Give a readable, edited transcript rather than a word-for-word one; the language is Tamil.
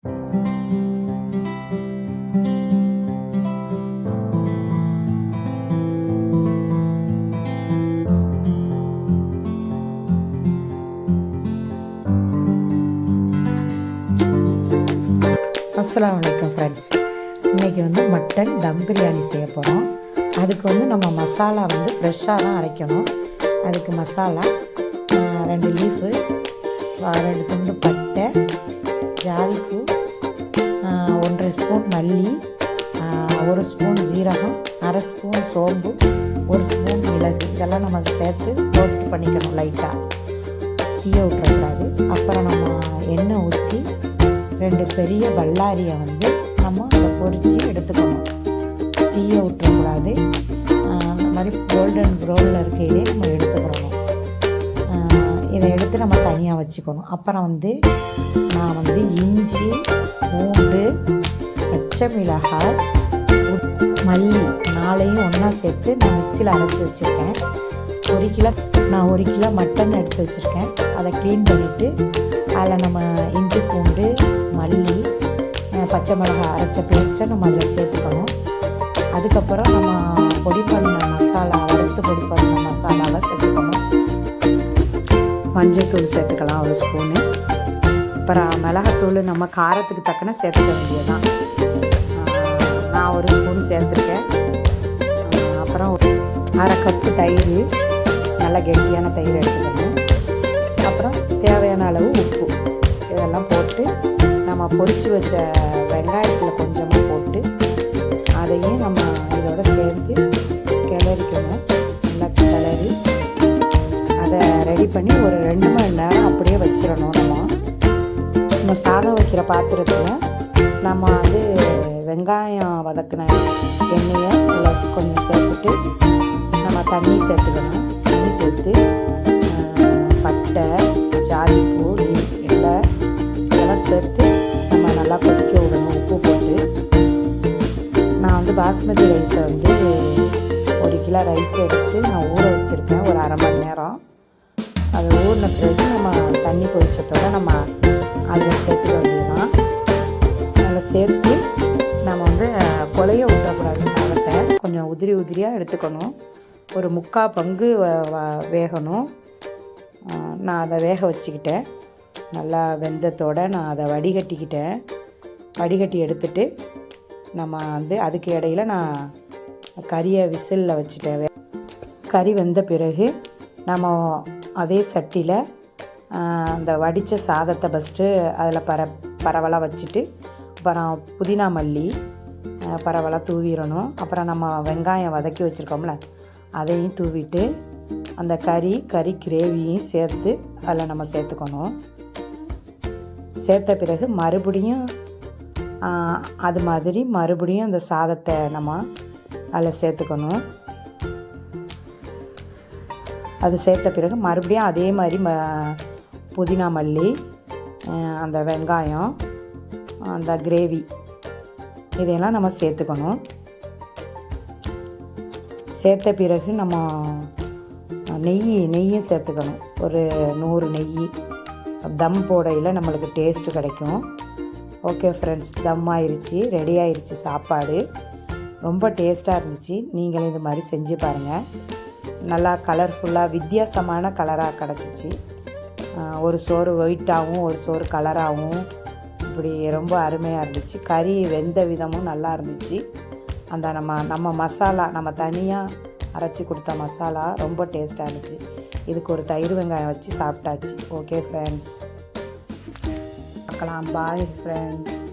அஸ்ஸலாமு அலைக்கும் ஃப்ரெண்ட்ஸ். இன்றைக்கி மட்டன் தம் பிரியாணி செய்ய போகிறோம். அதுக்கு நம்ம மசாலா ஃப்ரெஷ்ஷாக தான் அரைக்கணும். அதுக்கு மசாலா 2 லீஃபு, 2 துண்டு பட்டை, ஜாதிப்பூ, 1.5 ஸ்பூன் மல்லி, 1 ஸ்பூன் ஜீரகம், 1/2 ஸ்பூன் சோம்பு, 1 ஸ்பூன் மிளகு, இதெல்லாம் நம்ம சேர்த்து ரோஸ்ட் பண்ணிக்கணும். லைட்டாக தீய விட்டுறக்கூடாது. அப்புறம் நம்ம எண்ணெய் ஊற்றி 2 பெரிய வல்லாரியை நம்ம அதை பொரித்து எடுத்துக்கணும். தீய விட்டுறக்கூடாது. அந்த மாதிரி கோல்டன் ப்ரௌனில் இருக்கையிலே நம்ம எடுத்துக்கிறோம். இதை எடுத்து நம்ம தனியாக வச்சுக்கணும். அப்புறம் நான் இஞ்சி, பூண்டு, பச்சை மிளகாய், மல்லி 4ஐயும் ஒன்றா சேர்த்து நான் மிக்சியில் அரைச்சி வச்சுருக்கேன். 1 கிலோ மட்டன் எடுத்து வச்சுருக்கேன். அதை க்ளீன் பண்ணிவிட்டு அதில் நம்ம இஞ்சி, பூண்டு, மல்லி, பச்சை மிளகாய் அரைச்ச பேஸ்ட்டை நம்ம அதில் சேர்த்துக்கணும். அதுக்கப்புறம் நம்ம பொடி பண்ண மசாலா, வறுத்து பொடி பண்ண மசாலாவை சேர்த்துக்கணும். மஞ்சத்தூள் சேர்த்துக்கலாம் 1 ஸ்பூனு. அப்புறம் மிளகாத்தூள் நம்ம காரத்துக்கு தக்கன சேர்த்துக்க வேண்டியதுதான். நான் 1 ஸ்பூன் சேர்த்துருக்கேன். அப்புறம் 1/2 கப்பு தயிர், நல்லா கெட்டியான தயிர் எடுத்துக்கணும். அப்புறம் தேவையான அளவு உப்பு, இதெல்லாம் போட்டு நம்ம பொரித்து வச்ச வெங்காயத்தில் கொஞ்சமாக போட்டு அதையும் நம்ம இதோட சேர்த்து கிளறிக்கணும். நல்லா கிளறி அதை ரெடி பண்ணி ஒரு 2 மணி நேரம் அப்படியே வச்சிடணும். நம்ம சாதம் வைக்கிற பாத்திரத்தில் நம்ம வெங்காயம் வதக்கின எண்ணெயை ப்ளஸ் கொஞ்சம் சேர்த்துட்டு நம்ம தண்ணி சேர்த்துக்கணும். தண்ணி சேர்த்து பட்டை, ஜாதிப்பூ, இதெல்லாம் சேர்த்து நம்ம நல்லா கொதிக்க விடணும். உப்பு போட்டு நான் பாஸ்மதி ரைஸை 1 கிலோ ரைஸ் எடுத்து நான் ஊற வச்சுருக்கேன் ஒரு 1/2 மணி நேரம். அது ஊறின பிறகு நம்ம தண்ணி கொதிச்சதோட நம்ம அதில் சேர்த்துக்க வேண்டியதுதான். அதில் சேர்த்து நம்ம கொலைய விட்டுறக்கூடாது. சாதத்தை கொஞ்சம் உதிரியாக எடுத்துக்கணும். ஒரு 3/4 பங்கு வேகணும். நான் அதை வேக வச்சுக்கிட்டேன். நல்லா வெந்தத்தோடு நான் அதை வடிகட்டிக்கிட்டேன். வடிகட்டி எடுத்துட்டு நம்ம அதுக்கு இடையில் நான் கறியை விசிலில் வச்சுட்டேன். கறி வெந்த பிறகு நம்ம அதே சட்டியில் அந்த வடித்த சாதத்தை ஃபஸ்ட்டு அதில் பரவலாக வச்சுட்டு அப்புறம் புதினா மல்லி பரவலாக தூவிடணும். அப்புறம் நம்ம வெங்காயம் வதக்கி வச்சுருக்கோம்ல அதையும் தூவிட்டு அந்த கறி கிரேவியும் சேர்த்து அதில் நம்ம சேர்த்துக்கணும். சேர்த்த பிறகு மறுபடியும் அது மாதிரி மறுபடியும் அந்த சாதத்தை நம்ம அதில் சேர்த்துக்கணும். அது சேர்த்த பிறகு மறுபடியும் அதே மாதிரி புதினா மல்லி, அந்த வெங்காயம், அந்த கிரேவி இதையெல்லாம் நம்ம சேர்த்துக்கணும். சேர்த்த பிறகு நம்ம நெய்யும் சேர்த்துக்கணும். ஒரு 100 நெய். தம் போடையில் நம்மளுக்கு டேஸ்ட்டு கிடைக்கும். ஓகே ஃப்ரெண்ட்ஸ், தம் ஆயிடுச்சு, ரெடி ஆயிடுச்சு. சாப்பாடு ரொம்ப டேஸ்ட்டாக இருந்துச்சு. நீங்களும் இது மாதிரி செஞ்சு பாருங்கள். நல்லா கலர்ஃபுல்லாக வித்தியாசமான கலராக கிடச்சிச்சு. ஒரு சோறு ஒயிட்டாகவும் ஒரு சோறு கலராகவும் இப்படி ரொம்ப அருமையாக இருந்துச்சு. கறி வெந்த விதமும் நல்லா இருந்துச்சு. அந்த நம்ம மசாலா நம்ம தனியாக அரைச்சி கொடுத்த மசாலா ரொம்ப டேஸ்ட்டாக இருந்துச்சு. இதுக்கு ஒரு தயிர் வெங்காயம் வச்சு சாப்பிட்டாச்சு. ஓகே ஃப்ரெண்ட்ஸ், பார்க்கலாம். Bye friends.